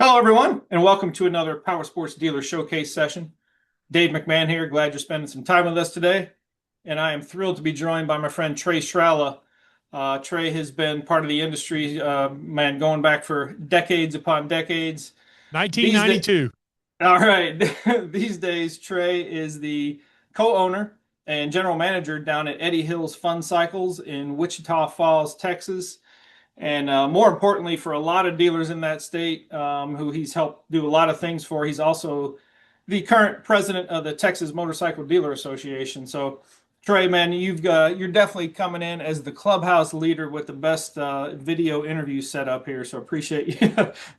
Hello, everyone, and welcome to another Powersports Dealer Showcase Session. Dave McMahon here. Glad you're spending some time with us today. And I am thrilled to be joined by my friend Trey Sralla. Trey has been part of the industry, man, going back for decades upon decades. 1992. All right. These days, Trey is the co-owner and general manager down at Eddie Hill's Fun Cycles in Wichita Falls, Texas. And more importantly, for a lot of dealers in that state who he's helped do a lot of things for, he's also the current president of the Texas Motorcycle Dealer Association. So, Trey, man, you're definitely coming in as the clubhouse leader with the best video interview set up here. So appreciate you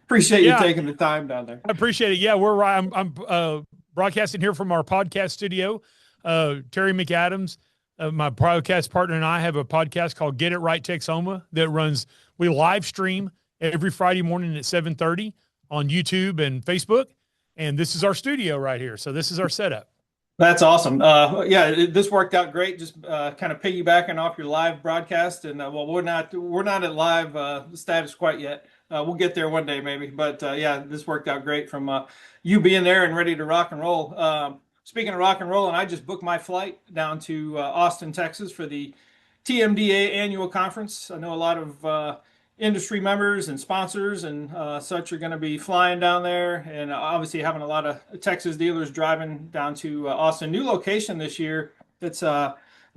appreciate you Yeah, taking the time down there. I appreciate it. Yeah, we're right. I'm broadcasting here from our podcast studio. Terry McAdams, my podcast partner, and I have a podcast called Get It Right Texoma that runs. We live stream every Friday morning at 7:30 on YouTube and Facebook. And this is our studio right here. So this is our setup. That's awesome. Yeah, this worked out great. Just kind of piggybacking off your live broadcast, and well, we're not at live status quite yet. We'll get there one day maybe. But yeah, this worked out great from you being there and ready to rock and roll. Speaking of rock and roll, and I just booked my flight down to Austin, Texas for the TMDA annual conference. I know a lot of industry members and sponsors and such are going to be flying down there, and obviously having a lot of Texas dealers driving down to Austin. New location this year. It's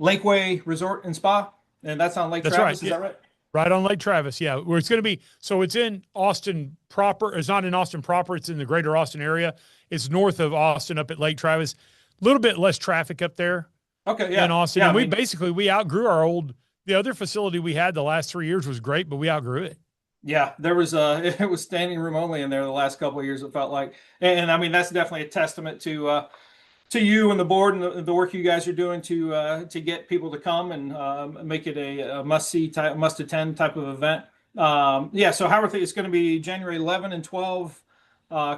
Lakeway Resort and Spa, and that's on Lake That's Travis. right. Is Yeah. that right? Right on Lake Travis. Yeah. Where it's going to be. So it's in Austin proper. It's not in Austin proper. It's in the greater Austin area. It's north of Austin up at Lake Travis. A little bit less traffic up there Okay, yeah, in Austin. yeah. And we outgrew the other facility we had the last 3 years was great, but we outgrew it. Yeah, there was it was standing room only in there the last couple of years. It felt like, and I mean that's definitely a testament to you and the board and the work you guys are doing to get people to come and make it a must see type, must attend type of event. Yeah, so how are things? It's going to be January 11 and 12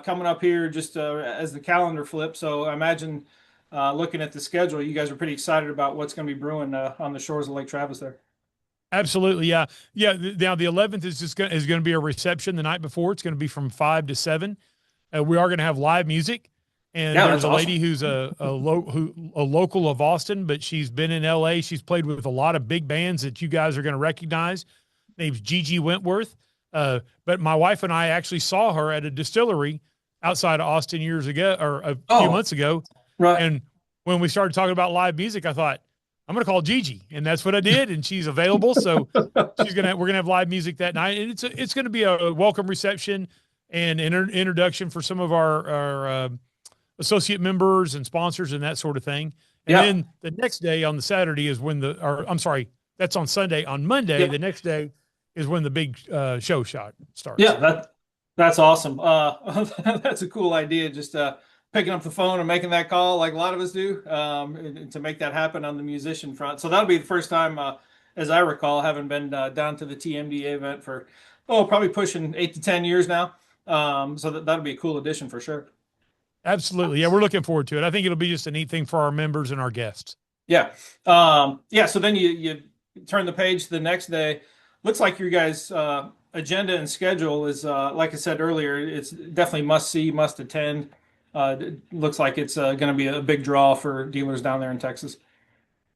coming up here just as the calendar flips. So I imagine looking at the schedule, you guys are pretty excited about what's going to be brewing on the shores of Lake Travis there. Absolutely. Yeah. Yeah. Now the 11th is going to be a reception the night before. It's going to be from 5 to 7. We are going to have live music. And Yeah, there's that's a awesome. lady who's a local of Austin, but she's been in LA. She's played with a lot of big bands that you guys are going to recognize. Name's Gigi Wentworth. But my wife and I actually saw her at a distillery outside of Austin years ago, or a few Oh, months ago. right. And when we started talking about live music, I thought, I'm going to call Gigi, and that's what I did. And she's available. So we're going to have live music that night. And it's going to be a welcome reception and introduction for some of our associate members and sponsors and that sort of thing. And Yeah. then the next day on the Saturday is when I'm sorry, that's on Sunday. On Monday, Yeah. the next day is when the big show shot starts. Yeah, that's awesome. That's a cool idea. Just picking up the phone and making that call, like a lot of us do, to make that happen on the musician front. So that'll be the first time, as I recall, having been down to the TMDA event for probably pushing 8 to 10 years now. So that'll be a cool addition for sure. Absolutely. Yeah, we're looking forward to it. I think it'll be just a neat thing for our members and our guests. Yeah. Yeah. So then you turn the page to the next day. Looks like your guys' agenda and schedule is, like I said earlier, it's definitely must see, must attend. It looks like it's going to be a big draw for dealers down there in Texas.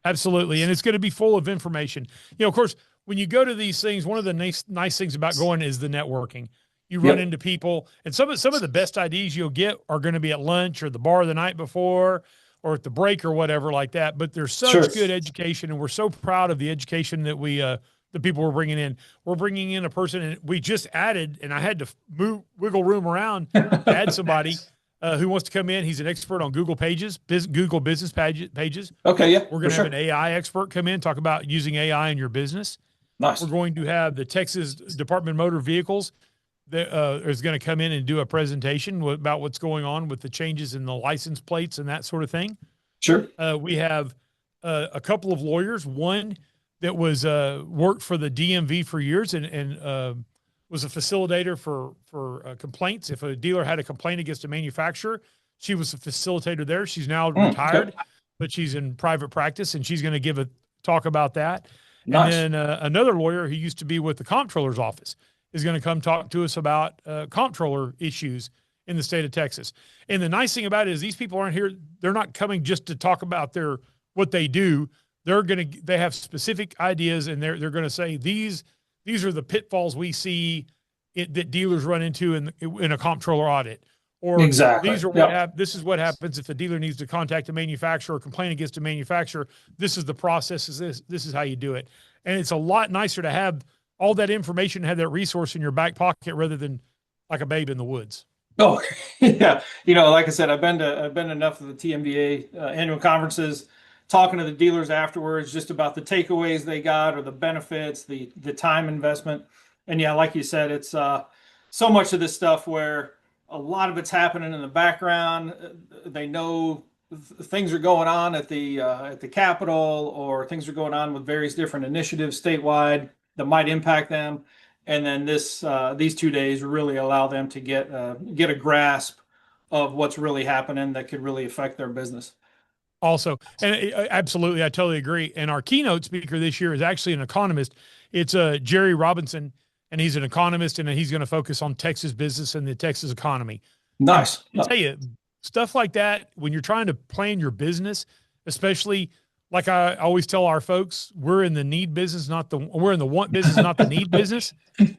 Absolutely. And it's going to be full of information. Of course, when you go to these things, one of the nice things about going is the networking. You run Yep. into people, and some of the best ideas you'll get are going to be at lunch or the bar the night before or at the break or whatever like that. But there's Sure. such good education, and we're so proud of the education that the people we're bringing in. We're bringing in a person, and we just added, and I had to wiggle room around to add somebody who wants to come in. He's an expert on Google Pages, Google Business pages. Okay. Yeah. We're For going to sure. have an AI expert come in, talk about using AI in your business. Nice. We're going to have the Texas Department of Motor Vehicles that is going to come in and do a presentation about what's going on with the changes in the license plates and that sort of thing. Sure. We have a couple of lawyers, one that was worked for the DMV for years and was a facilitator for complaints. If a dealer had a complaint against a manufacturer, she was a facilitator there. She's now retired, Okay. but she's in private practice, and she's going to give a talk about that. Nice. And then another lawyer who used to be with the comptroller's office, is going to come talk to us about comptroller issues in the state of Texas. And the nice thing about it is these people aren't here. They're not coming just to talk about what they do. They have specific ideas, and they're going to say, these are the pitfalls we see that dealers run into in a comptroller audit. Or exactly. These are this is what happens if the dealer needs to contact a manufacturer or complain against a manufacturer. This is the process. This is how you do it. And it's a lot nicer to have all that information, have that resource in your back pocket rather than like a babe in the woods. Oh, yeah. Like I said, I've been enough of the TMDA annual conferences, talking to the dealers afterwards, just about the takeaways they got or the benefits, the time investment. And yeah, like you said, it's so much of this stuff where a lot of it's happening in the background. They know things are going on at the Capitol, or things are going on with various different initiatives statewide that might impact them. And then these 2 days really allow them to get a grasp of what's really happening that could really affect their business. Also, and absolutely, I totally agree. And our keynote speaker this year is actually an economist. It's Jerry Robinson, and he's an economist, and he's going to focus on Texas business and the Texas economy. Nice. I tell you, stuff like that, when you're trying to plan your business, especially like I always tell our folks, we're in the need business, we're in the want business, not the need business.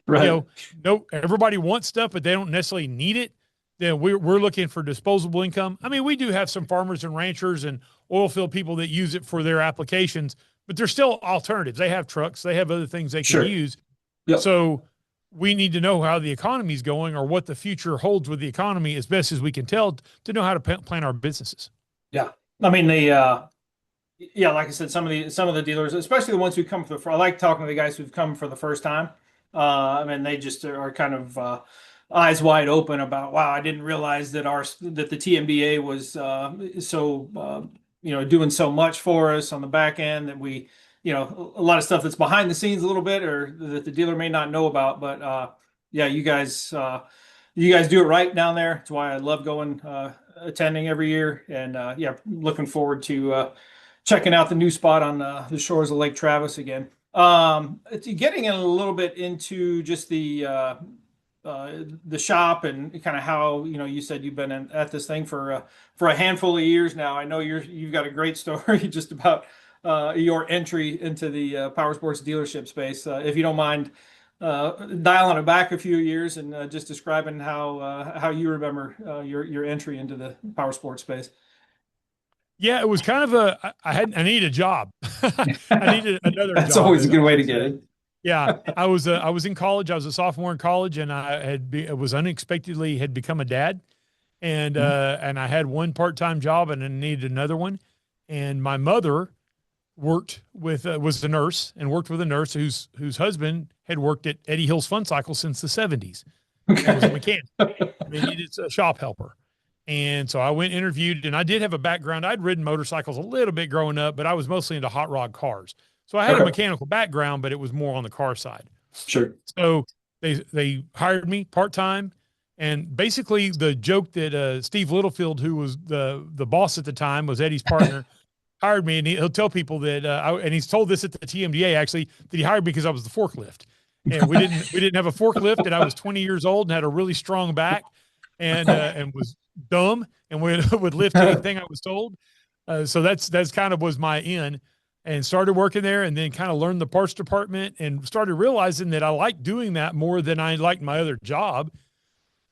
Right. No, everybody wants stuff, but they don't necessarily need it. Then we're looking for disposable income. I mean, we do have some farmers and ranchers and oil field people that use it for their applications, but there's still alternatives. They have trucks, they have other things they can use. Yep. So we need to know how the economy is going, or what the future holds with the economy as best as we can tell, to know how to plan our businesses. Yeah. I mean, like I said, some of the dealers, especially the ones who come I like talking to the guys who've come for the first time. I mean, they just are kind of eyes wide open about, wow, I didn't realize that the TMDA was doing so much for us on the back end, that we, a lot of stuff that's behind the scenes a little bit, or that the dealer may not know about. But yeah, you guys do it right down there. That's why I love going attending every year, and looking forward to checking out the new spot on the shores of Lake Travis again. Getting in a little bit into just the shop, and kind of how, you said you've been at this thing for a handful of years now. I know you've got a great story just about your entry into the Powersports dealership space. If you don't mind dialing it back a few years, and just describing how you remember your entry into the Powersports space. Yeah, it was kind of I needed a job. I needed another job. That's always a good way to get it. Yeah, I was in college. I was a sophomore in college, and I was unexpectedly had become a dad, and I had one part-time job, and I needed another one. And my mother was a nurse, and worked with a nurse whose husband had worked at Eddie Hill's Fun Cycle since the 70s. Okay. And was a mechanic. They needed a shop helper. And so I went and interviewed, and I did have a background. I'd ridden motorcycles a little bit growing up, but I was mostly into hot rod cars. So I had a mechanical background, but it was more on the car side. Sure. So they hired me part-time, and basically the joke that Steve Littlefield, who was the boss at the time, was Eddie's partner, hired me, and he'll tell people that and he's told this at the TMDA actually, that he hired me because I was the forklift. And we didn't have a forklift, and I was 20 years old and had a really strong back, and was dumb and would lift anything I was told. So that's kind of was my in, and started working there, and then kind of learned the parts department, and started realizing that I liked doing that more than I liked my other job.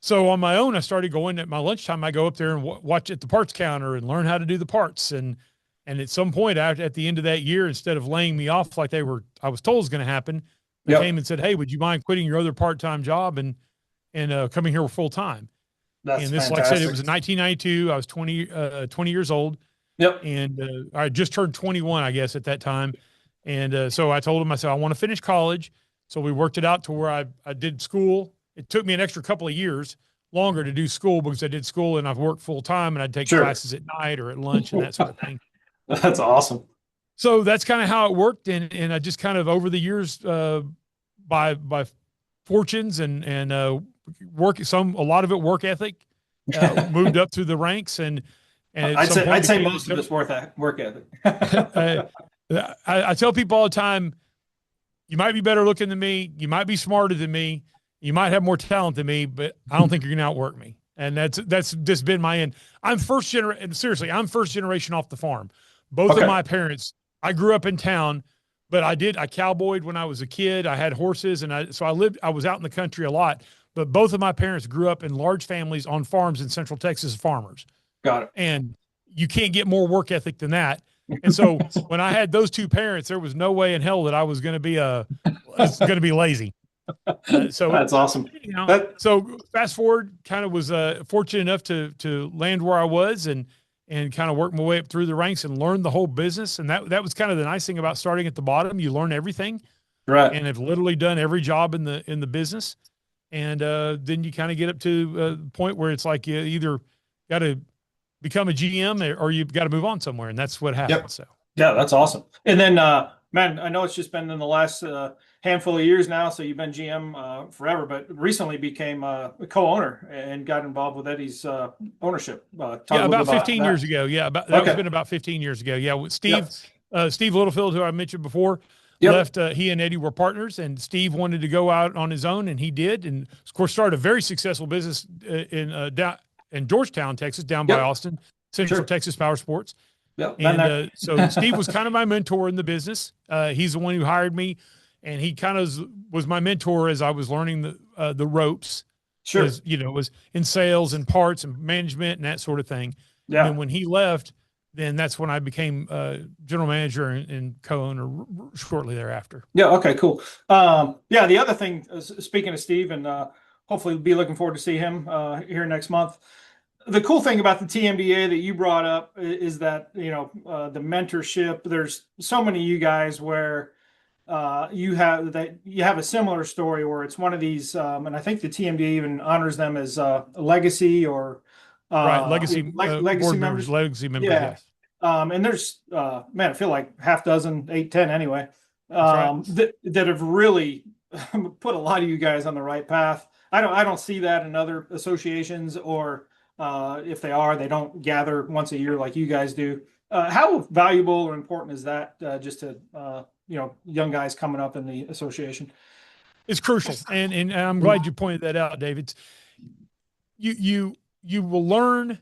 So on my own, I started going at my lunchtime. I go up there and watch at the parts counter and learn how to do the parts. And at some point at the end of that year, instead of laying me off like I was told was going to happen, they came and said, "Hey, would you mind quitting your other part-time job and coming here full time?" That's and this, fantastic. like I said, it was in 1992. I was 20 years old. Yep. And I just turned 21, I guess, at that time. And so I told him, I said, I want to finish college. So we worked it out to where I did school. It took me an extra couple of years longer to do school, because I did school and I've worked full time, and I'd take classes at night or at lunch and that sort of thing. That's awesome. So that's kind of how it worked. And I just kind of, over the years, by fortunes and work, a lot of it work ethic, moved up through the ranks, and I'd say most of it's work ethic. I tell people all the time, you might be better looking than me, you might be smarter than me, You might have more talent than me, but I don't think you're going to outwork me. And that's just been my end. I'm first generation. Seriously, I'm first generation off the farm. Both of my parents, I grew up in town, but I cowboyed when I was a kid. I had horses, and I was out in the country a lot. But both of my parents grew up in large families on farms in Central Texas, farmers. Got it. And you can't get more work ethic than that. And so when I had those two parents, there was no way in hell that I was going to be lazy. So that's awesome. So fast forward, kind of was fortunate enough to land where I was and kind of work my way up through the ranks and learn the whole business. And that was kind of the nice thing about starting at the bottom. You learn everything, right? And have literally done every job in the business. And then you kind of get up to the point where it's like you either got to become a GM or you've got to move on somewhere, and that's what happened. Yep. So yeah, that's awesome. And then, man, I know it's just been in the last handful of years now, so you've been GM forever, but recently became a co-owner and got involved with Eddie's ownership. About 15 years ago. Yeah, that's been about 15 years ago. Yeah, with Steve Littlefield, who I mentioned before, left. He and Eddie were partners, and Steve wanted to go out on his own, and he did, and of course started a very successful business in Georgetown, Texas, down by Austin, Central Texas Powersports. Yep. And so Steve was kind of my mentor in the business. He's the one who hired me, and he kind of was my mentor as I was learning the ropes. Sure. As, was in sales and parts and management and that sort of thing. Yeah. And then when he left, then that's when I became general manager and co-owner shortly thereafter. Yeah. Okay, cool. The other thing, speaking of Steve, and hopefully we'll be looking forward to see him here next month. The cool thing about the TMDA that you brought up is that, the mentorship, there's so many of you guys where you have a similar story where it's one of these, and I think the TMDA even honors them as a legacy or legacy members. Legacy members, yeah. Yes. And there's, I feel like half dozen, 8, 10 anyway, that have really put a lot of you guys on the right path. I don't see that in other associations, or if they are, they don't gather once a year like you guys do. How valuable or important is that just to, young guys coming up in the association? It's crucial. And I'm glad you pointed that out, David. You will learn.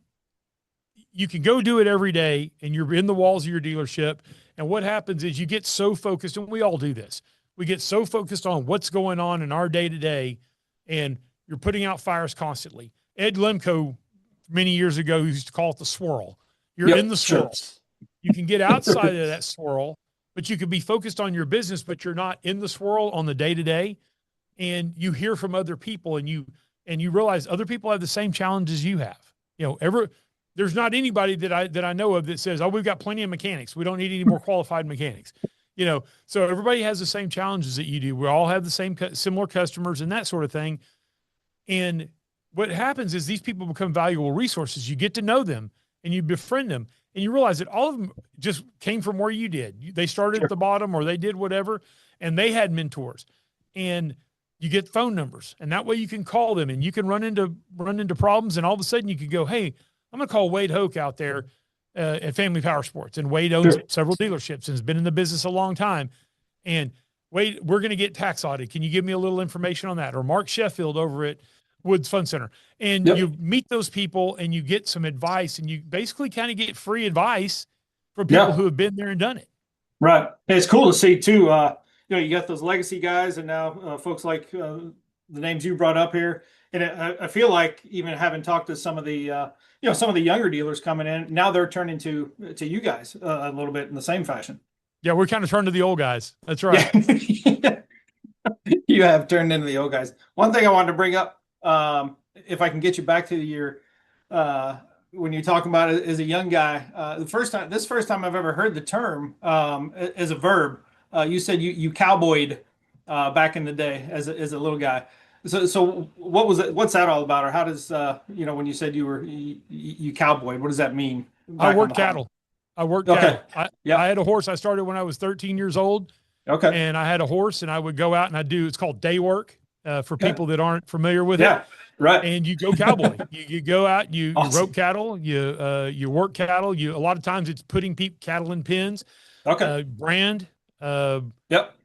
You can go do it every day, and you're in the walls of your dealership. And what happens is you get so focused, and we all do this. We get so focused on what's going on in our day to day, and you're putting out fires constantly. Ed Lemko, many years ago, used to call it the swirl. You're in the swirl. Sure. You can get outside of that swirl, but you can be focused on your business, but you're not in the swirl on the day to day. And you hear from other people, and you realize other people have the same challenges you have. There's not anybody that I know of that says, "Oh, we've got plenty of mechanics. We don't need any more qualified mechanics." So everybody has the same challenges that you do. We all have the same similar customers and that sort of thing. And what happens is these people become valuable resources. You get to know them and you befriend them, and you realize that all of them just came from where you did. They started at the bottom, or they did whatever, and they had mentors. And you get phone numbers, and that way you can call them, and you can run into problems, and all of a sudden you could go, "Hey, I'm going to call Wade Hoke out there at Family Powersports." And Wade owns several dealerships and has been in the business a long time. And Wade, we're going to get tax audit. Can you give me a little information on that? Or Mark Sheffield over at Woods Fun Center. And you meet those people, and you get some advice, and you basically kind of get free advice from people who have been there and done it. Right. And it's cool to see too. You got those legacy guys, and now folks like the names you brought up here. And I feel like, even having talked to some of the some of the younger dealers coming in, now they're turning to you guys a little bit in the same fashion. Yeah, we're kind of turned to the old guys. That's right. Yeah. You have turned into the old guys. One thing I wanted to bring up, if I can get you back to your when you're talking about it as a young guy, this first time I've ever heard the term as a verb. You said you cowboyed back in the day as a little guy. So what was it? What's that all about? Or how does when you said you cowboyed, what does that mean? I worked cattle. I worked cattle. I had a horse. I started when I was 13 years old. Okay. And I had a horse, and I would go out and it's called day work for people that aren't familiar with it. Right. And you go cowboy. you go out, you rope cattle, you work cattle. A lot of times it's putting cattle in pens. Okay. Brand.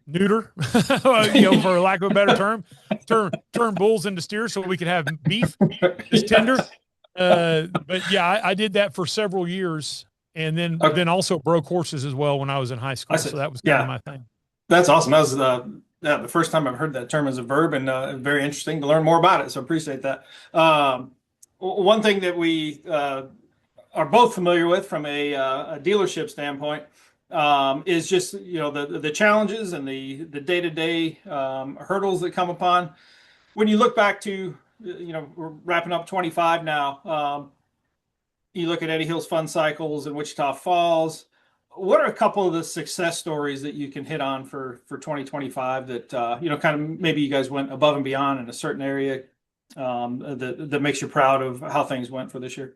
neuter, for lack of a better term, turn bulls into steers so we could have beef that's tender. But yeah, I did that for several years, and then also broke horses as well when I was in high school. So that was kind of my thing. That's awesome. That was the first time I've heard that term as a verb, and very interesting to learn more about it. So appreciate that. One thing that we are both familiar with from a dealership standpoint is just the challenges and the day-to-day hurdles that come upon. When you look back to we're wrapping up 25 now. You look at Eddie Hill's Fun Cycles in Wichita Falls. What are a couple of the success stories that you can hit on for 2025 that kind of maybe you guys went above and beyond in a certain area that makes you proud of how things went for this year?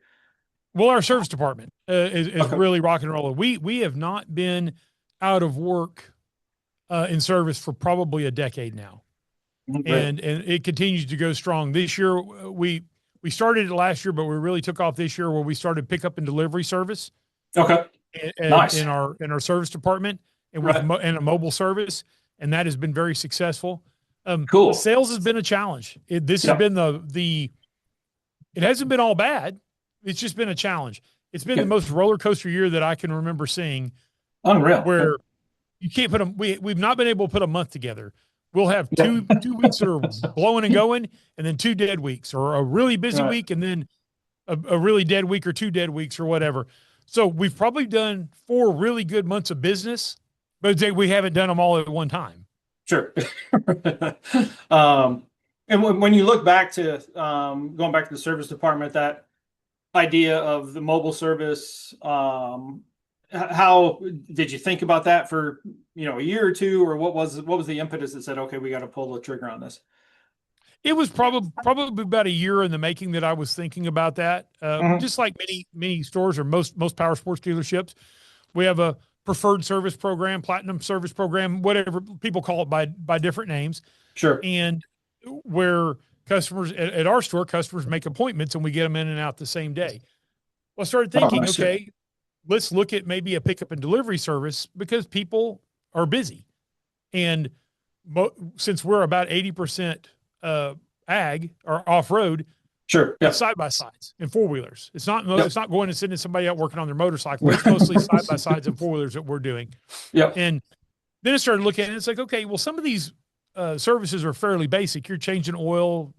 Well, our service department is really rock and rolling. We have not been out of work in service for probably a decade now. And it continues to go strong. This year, we started it last year, but we really took off this year where we started pickup and delivery service. Okay. Nice. In our service department and and a mobile service, and that has been very successful. Cool. Sales has been a challenge. This has been it hasn't been all bad. It's just been a challenge. It's been the most roller coaster year that I can remember seeing. Unreal. Where you can't put we've not been able to put a month together. We'll have two weeks that are blowing and going, and then 2 dead weeks, or a really busy week, and then a really dead week, or 2 dead weeks, or whatever. So we've probably done 4 really good months of business, but we haven't done them all at one time. Sure. And when you look back to going back to the service department, that idea of the mobile service, how did you think about that for a year or two, or what was the impetus that said, okay, we got to pull the trigger on this? It was probably about a year in the making that I was thinking about that. Just like many stores, or most Powersports dealerships, we have a preferred service program, platinum service program, whatever people call it by different names. Sure. And where customers at our store, customers make appointments and we get them in and out the same day. Well, I started thinking, let's look at maybe a pickup and delivery service, because people are busy. And since we're about 80% ag or off-road, sure, side-by-sides and four-wheelers. It's not going and sending somebody out working on their motorcycle. It's mostly side-by-sides and four-wheelers that we're doing. Yeah. And then I started looking at it. It's like, okay, well, some of these services are fairly basic. You're changing oil,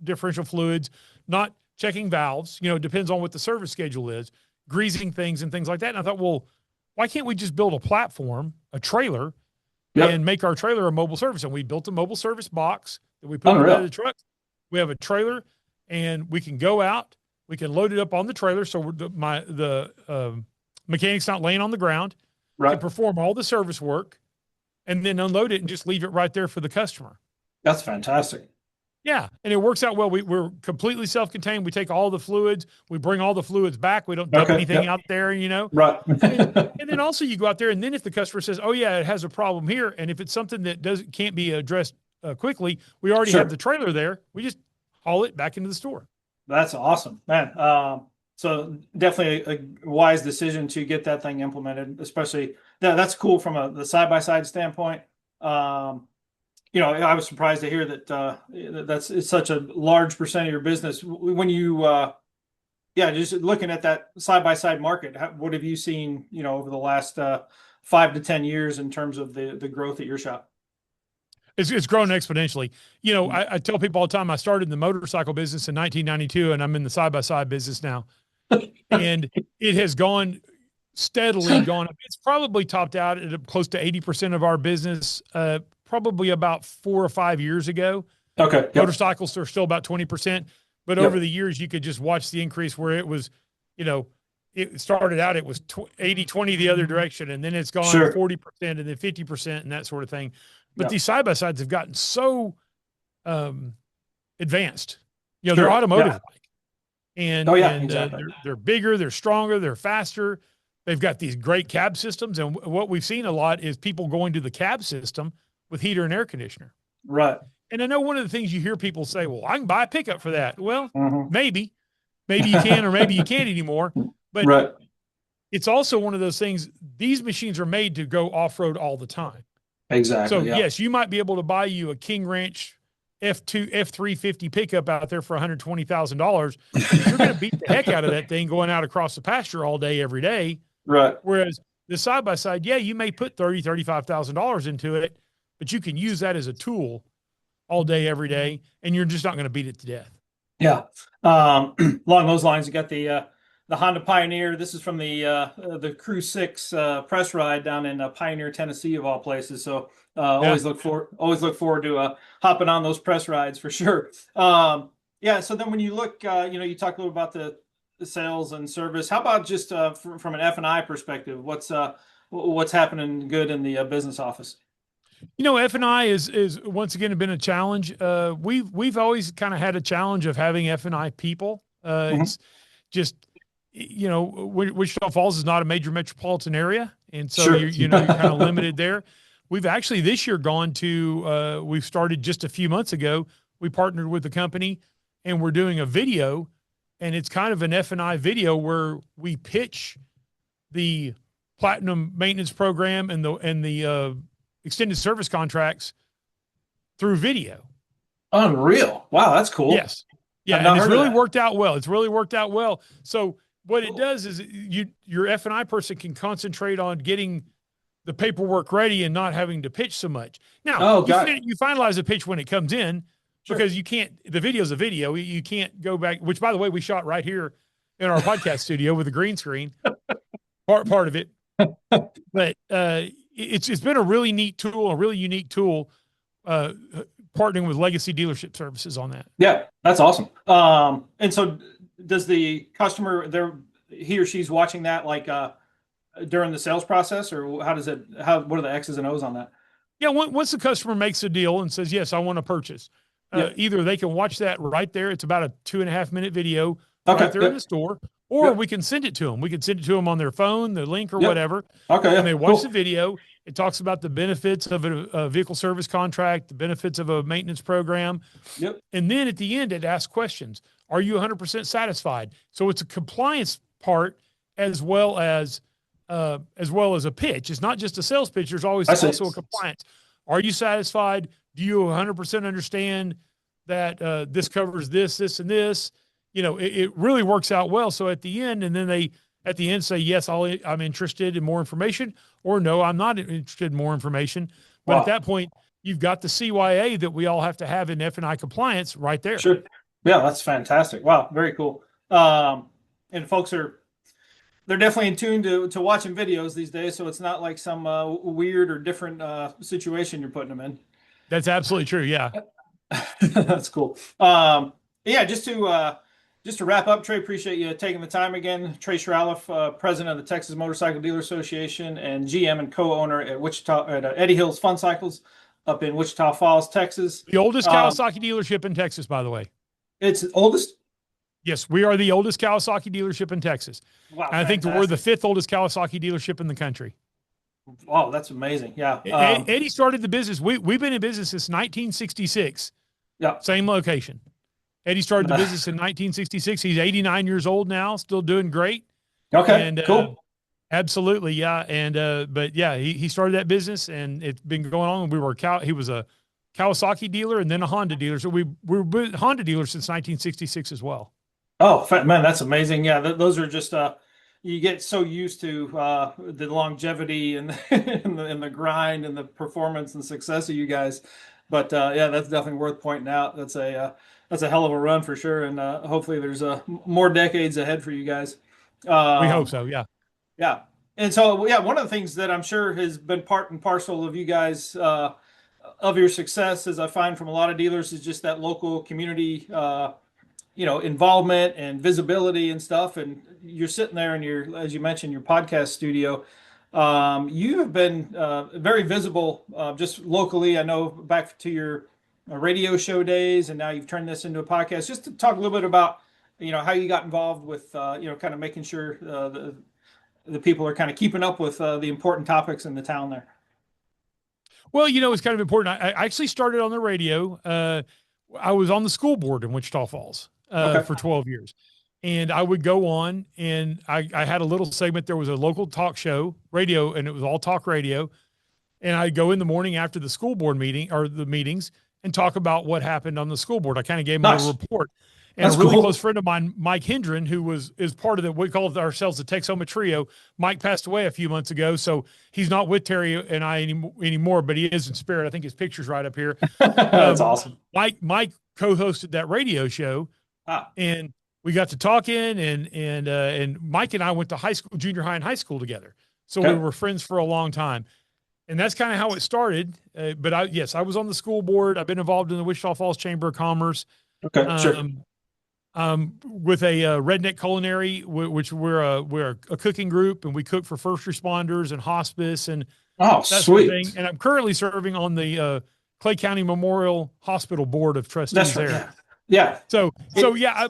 differential fluids, not checking valves. It depends on what the service schedule is, greasing things and things like that. And I thought, well, why can't we just build a platform, a trailer, and make our trailer a mobile service? And we built a mobile service box that we put in the bed of the truck. We have a trailer, and we can go out. We can load it up on the trailer, so the mechanic's not laying on the ground. Right. Can perform all the service work, and then unload it and just leave it right there for the customer. That's fantastic. Yeah, and it works out well. We're completely self-contained. We take all the fluids. We bring all the fluids back. We don't dump anything out there, Right. and then also you go out there, and then if the customer says, "Oh yeah, it has a problem here," and if it's something that can't be addressed quickly, we already have the trailer there. We just haul it back into the store. That's awesome, man. So definitely a wise decision to get that thing implemented, especially that's cool from the side-by-side standpoint. I was surprised to hear that it's such a large percent of your business. When you, just looking at that side-by-side market, what have you seen, over the last 5 to 10 years in terms of the growth at your shop? It's grown exponentially. I tell people all the time, I started in the motorcycle business in 1992, and I'm in the side-by-side business now. And it has gone steadily gone up. It's probably topped out at close to 80% of our business, probably about 4 or 5 years ago. Okay. Yep. Motorcycles are still about 20%, but over the years, you could just watch the increase where it was, it started out, it was 80-20 the other direction, and then it's gone 40% and then 50% and that sort of thing. But these side-by-sides have gotten so advanced. They're automotive-like. And, exactly. They're bigger, they're stronger, they're faster. They've got these great cab systems. And what we've seen a lot is people going to the cab system with heater and air conditioner. Right. And I know one of the things you hear people say, well, I can buy a pickup for that. Well, maybe you can, or maybe you can't anymore. But it's also one of those things, these machines are made to go off-road all the time. So Exactly. Yeah. yes, you might be able to buy you a King Ranch F350 pickup out there for $120,000, but you're going to beat the heck out of that thing going out across the pasture all day, every day. Right. Whereas the side by side, yeah, you may put $35,000 into it, but you can use that as a tool all day, every day, and you're just not going to beat it to death. Yeah. Along those lines, you got the Honda Pioneer. This is from the Crew 6 press ride down in Pioneer, Tennessee, of all places. So Yeah. always look forward to hopping on those press rides for sure. Yeah. So then when you look, you talk a little about the sales and service. How about just from an F&I perspective? What's happening good in the business office? F&I is once again been a challenge. We've always kind of had a challenge of having F&I people. Mhm. It's just, Wichita Falls is not a major metropolitan area, and so Sure. you're kind of limited there. We've actually this year gone to we've started just a few months ago. We partnered with the company, and we're doing a video, and it's kind of an F&I video where we pitch the platinum maintenance program and the extended service contracts through video. Unreal. Wow, that's cool. Yes. Yeah. I've And not it's heard of really that. worked out well. It's really worked out well. So what it Cool. does is your F&I person can concentrate on getting the paperwork ready and not having to pitch so much. Now Oh, got it. you finalize the pitch when it comes in, Sure. because you can't, the video's a video. You can't go back, which by the way, we shot right here in our podcast studio with a green screen, part of it. But it's been a really neat tool, a really unique tool, partnering with Legacy Dealership Services on that. Yeah, that's awesome. And so does the customer there, he or she's watching that like during the sales process, or what are the X's and O's on that? Yeah, once the customer makes a deal and says, yes, I want to purchase, Yeah. either they can watch that right there. It's about a 2.5 minute video Okay. right there in the store, or we can send it to them. We can send it to them on their phone, the link or whatever. Okay. Yeah. And they watch Cool. the video. It talks about the benefits of a vehicle service contract, the benefits of a maintenance program. Yep. And then at the end, it asks questions. Are you 100% satisfied? So it's a compliance part as well as a pitch. It's not just a sales pitch. There's always also a compliance. Are you satisfied? Do you 100% understand that this covers this, this, and this? It really works out well. So at the end, and then they at the end say, yes, I'm interested in more information, or no, I'm not interested in more information. But at that point, you've got the CYA that we all have to have in F&I compliance right there. Sure. Yeah, that's fantastic. Wow, very cool. And folks they're definitely in tune to watching videos these days, so it's not like some weird or different situation you're putting them in. That's absolutely true. Yeah. That's cool. Yeah, just to wrap up, Trey, appreciate you taking the time again. Trey Sralla, president of the Texas Motorcycle Dealer Association and GM and co-owner at Eddie Hills Fun Cycles up in Wichita Falls, Texas. The oldest Kawasaki dealership in Texas, by the way. It's the oldest? Yes, we are the oldest Kawasaki dealership in Texas. Wow, and I think we're the 5th oldest Kawasaki dealership in the country. Wow, that's amazing. Yeah. Eddie started the business. We've been in business since 1966. Yeah. Same location. Eddie started the business in 1966. He's 89 years old now, still doing great. Okay, and, cool. Absolutely, yeah. And but yeah, he started that business, and it's been going on. He was a Kawasaki dealer and then a Honda dealer. So we were Honda dealers since 1966 as well. Oh man, that's amazing. Yeah, those are just you get so used to the longevity and and the grind and the performance and success of you guys. But yeah, that's definitely worth pointing out. That's a hell of a run for sure, and hopefully there's more decades ahead for you guys. We hope so. Yeah. Yeah. And so, yeah, one of the things that I'm sure has been part and parcel of you guys, of your success, as I find from a lot of dealers, is just that local community, involvement and visibility and stuff. And you're sitting there in as you mentioned, your podcast studio. You have been very visible just locally. I know back to your radio show days, and now you've turned this into a podcast. Just to talk a little bit about, how you got involved with, kind of making sure the people are kind of keeping up with the important topics in the town there. Well, it's kind of important. I actually started on the radio. I was on the school board in Wichita Falls for 12 years. And I would go on, and I had a little segment. There was a local talk show, radio, and it was all talk radio. and I go in the morning after the school board meeting or the meetings and talk about what happened on the school board. I kind of gave them a Nice. little report. And That's a really cool. close friend of mine, Mike Hendren, who is part of the, we call ourselves the Texoma Trio. Mike passed away a few months ago, so he's not with Terry and I anymore, but he is in spirit. I think his picture's right up here. That's awesome. Mike co-hosted that radio show, and we got to talking, and Mike and I went to high school, junior high and high school together, so we were friends for a long time. And that's kind of how it started. But I was on the school board. I've been involved in the Wichita Falls Chamber of Commerce. Okay, sure. With a Redneck Culinary, which we're a cooking group, and we cook for first responders and hospice and that sweet sort of thing. And I'm currently serving on the Clay County Memorial Hospital Board of Trustees. That's right, there. Yeah.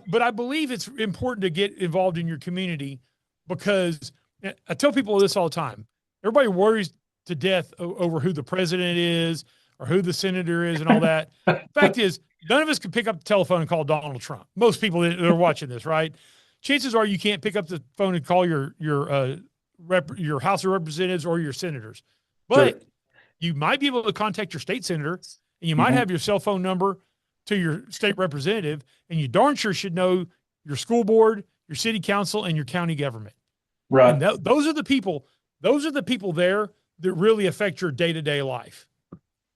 But I believe it's important to get involved in your community, because I tell people this all the time. Everybody worries to death over who the president is or who the senator is and all that. Fact is, none of us can pick up the telephone and call Donald Trump. Most people that are watching this, right? Chances are you can't pick up the phone and call your House of Representatives or your senators. But you might be able to contact your state senator, and you might have your cell phone number to your state representative, and you darn sure should know your school board, your city council, and your county government. Right. And those are the people there that really affect your day-to-day life.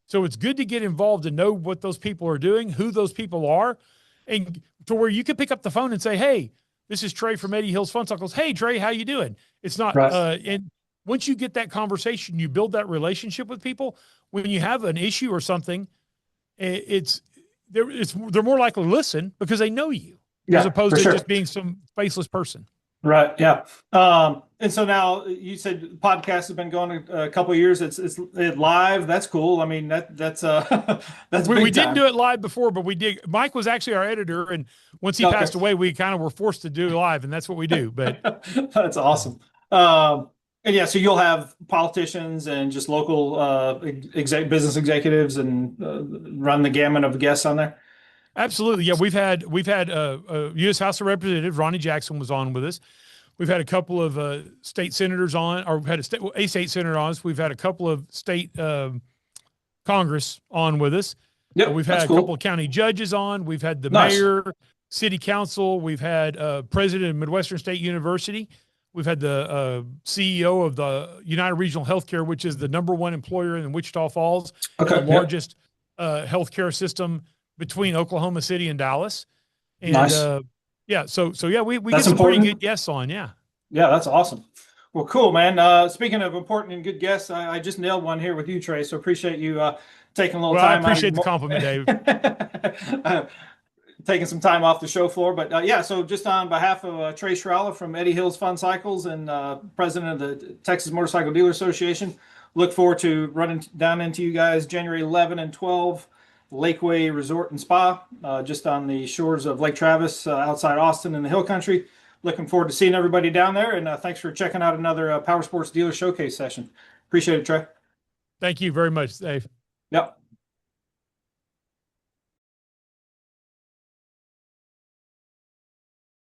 So it's good to get involved and know what those people are doing, who those people are, and to where you can pick up the phone and say, "Hey, this is Trey from Eddie Hill's Fun Cycles. Hey, Trey, how you doing?" It's not, and once you get that conversation, you build that relationship with people. When you have an issue or something, they're more likely to listen because they know you, as opposed to just being some faceless person. Right. Yeah. And so now you said podcast has been going a couple of years. It's live. That's cool. I mean, that's we didn't do it live before, but we did. Mike was actually our editor, and once he passed away, we kind of were forced to do live, and that's what we do. But that's awesome. And yeah, so you'll have politicians and just local business executives and run the gamut of guests on there. Absolutely. Yeah. We've had U.S. House of Representatives, Ronnie Jackson was on with us. We've had a couple of state senators on, or had a state senator on us. We've had a couple of state Congress on with us. Yep, we've had a couple of county judges on. We've had the mayor, city council. We've had president of Midwestern State University. We've had the CEO of the United Regional Healthcare, which is the #1 employer in Wichita Falls, the largest healthcare system between Oklahoma City and Dallas. And so we get some pretty good guests on. Yeah, that's awesome. Well, cool, man. Speaking of important and good guests, I just nailed one here with you, Trey. So appreciate you taking a little time. I appreciate the compliment, Dave. Taking some time off the show floor. But so just on behalf of Trey Sralla from Eddie Hill's Fun Cycles and president of the Texas Motorcycle Dealer Association, look forward to running down into you guys January 11 and 12. Lakeway Resort and Spa, just on the shores of Lake Travis, outside Austin in the Hill Country. Looking forward to seeing everybody down there, and thanks for checking out another Powersports Dealer Showcase session. Appreciate it, Trey. Thank you very much, Dave. Yep.